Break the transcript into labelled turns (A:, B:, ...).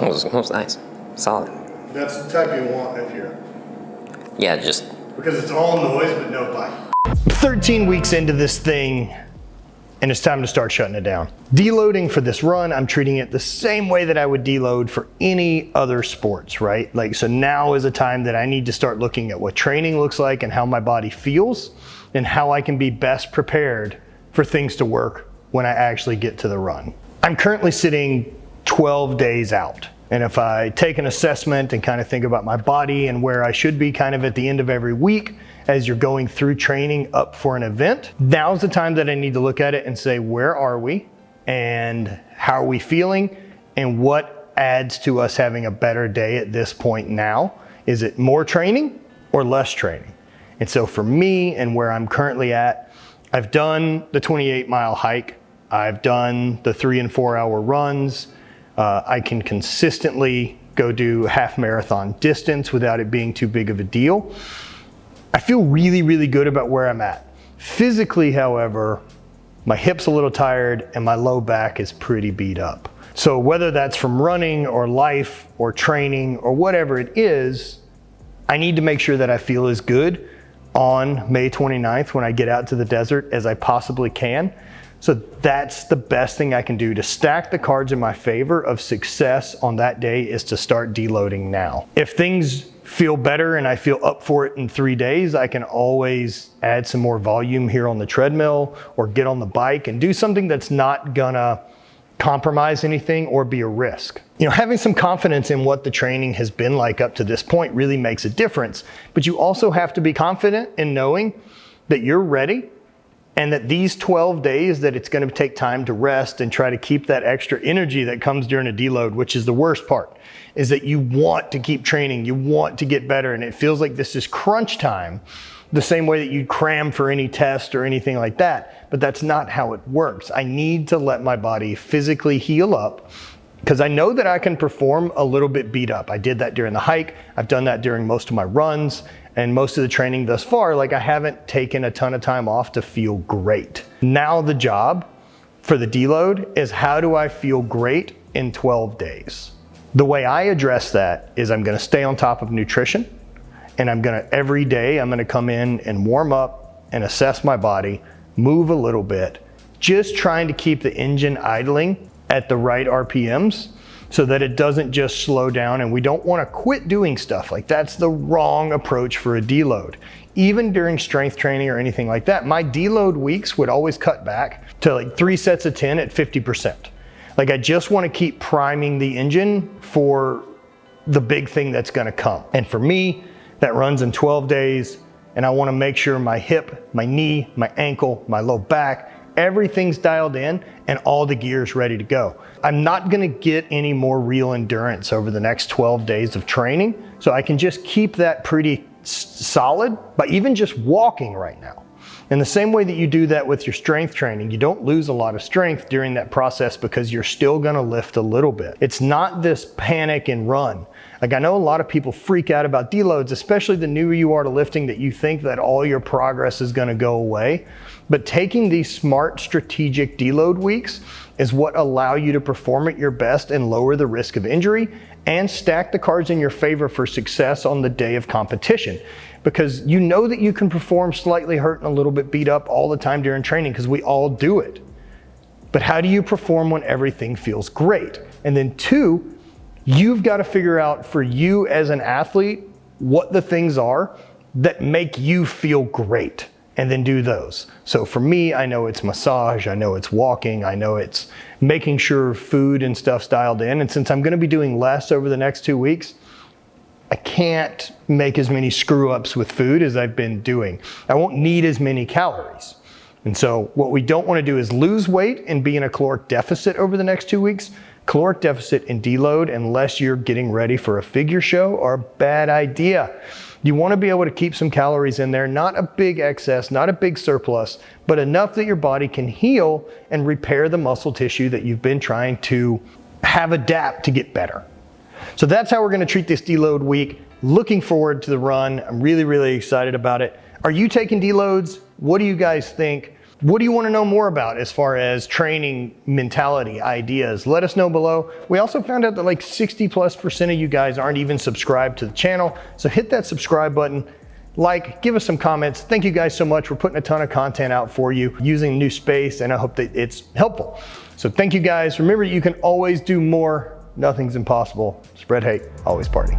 A: It was nice. Solid.
B: That's the type you want if you're...
A: Yeah, just...
B: Because it's all noise but no bite.
C: 13 weeks into this thing, and it's time to start shutting it down. Deloading for this run, I'm treating it the same way that I would deload for any other sports, right? Like, so now is a time that I need to start looking at what training looks like and how my body feels and how I can be best prepared for things to work when I actually get to the run. I'm currently sitting 12 days out. And if I take an assessment and kind of think about my body and where I should be kind of at the end of every week as you're going through training up for an event, now's the time that I need to look at it and say, where are we and how are we feeling and what adds to us having a better day at this point now? Is it more training or less training? And so for me and where I'm currently at, I've done the 28-mile hike. I've done the 3 and 4 hour runs. I can consistently go do half marathon distance without it being too big of a deal. I feel really, really good about where I'm at. Physically, however, my hip's a little tired and my low back is pretty beat up. So whether that's from running or life or training or whatever it is, I need to make sure that I feel as good on May 29th when I get out to the desert as I possibly can. So that's the best thing I can do to stack the cards in my favor of success on that day, is to start deloading now. If things feel better and I feel up for it in 3 days, I can always add some more volume here on the treadmill or get on the bike and do something that's not gonna compromise anything or be a risk. You know, having some confidence in what the training has been like up to this point really makes a difference, but you also have to be confident in knowing that you're ready and that these 12 days that it's gonna take time to rest and try to keep that extra energy that comes during a deload, which is the worst part, is that you want to keep training, you want to get better, and it feels like this is crunch time, the same way that you'd cram for any test or anything like that, but that's not how it works. I need to let my body physically heal up because I know that I can perform a little bit beat up. I did that during the hike, I've done that during most of my runs, and most of the training thus far, like I haven't taken a ton of time off to feel great. Now the job for the deload is, how do I feel great in 12 days? The way I address that is I'm gonna stay on top of nutrition, and every day I'm gonna come in and warm up and assess my body, move a little bit, just trying to keep the engine idling at the right RPMs so that it doesn't just slow down, and we don't wanna quit doing stuff. Like, that's the wrong approach for a deload. Even during strength training or anything like that, my deload weeks would always cut back to like 3 sets of 10 at 50%. Like, I just wanna keep priming the engine for the big thing that's gonna come. And for me, that runs in 12 days, and I wanna make sure my hip, my knee, my ankle, my low back, everything's dialed in and all the gear's ready to go. I'm not gonna get any more real endurance over the next 12 days of training, so I can just keep that pretty solid by even just walking right now. In the same way that you do that with your strength training, you don't lose a lot of strength during that process because you're still gonna lift a little bit. It's not this panic and run. Like, I know a lot of people freak out about deloads, especially the newer you are to lifting, that you think that all your progress is gonna go away. But taking these smart strategic deload weeks is what allow you to perform at your best and lower the risk of injury and stack the cards in your favor for success on the day of competition. Because you know that you can perform slightly hurt and a little bit beat up all the time during training, because we all do it. But how do you perform when everything feels great? And then 2, you've got to figure out for you as an athlete what the things are that make you feel great, and then do those. So for me, I know it's massage, I know it's walking, I know it's making sure food and stuff's dialed in. And since I'm gonna be doing less over the next 2 weeks, I can't make as many screw ups with food as I've been doing. I won't need as many calories. And so what we don't wanna do is lose weight and be in a caloric deficit over the next 2 weeks. Caloric deficit and deload, unless you're getting ready for a figure show, are a bad idea. You want to be able to keep some calories in there, not a big excess, not a big surplus, but enough that your body can heal and repair the muscle tissue that you've been trying to have adapt to get better. So that's how we're going to treat this deload week. Looking forward to the run. I'm really, really excited about it. Are you taking deloads? What do you guys think? What do you want to know more about as far as training mentality, ideas? Let us know below. We also found out that like 60+% of you guys aren't even subscribed to the channel. So hit that subscribe button, like, give us some comments. Thank you guys so much. We're putting a ton of content out for you using new space, and I hope that it's helpful. So thank you guys. Remember, you can always do more. Nothing's impossible. Spread hate, always party.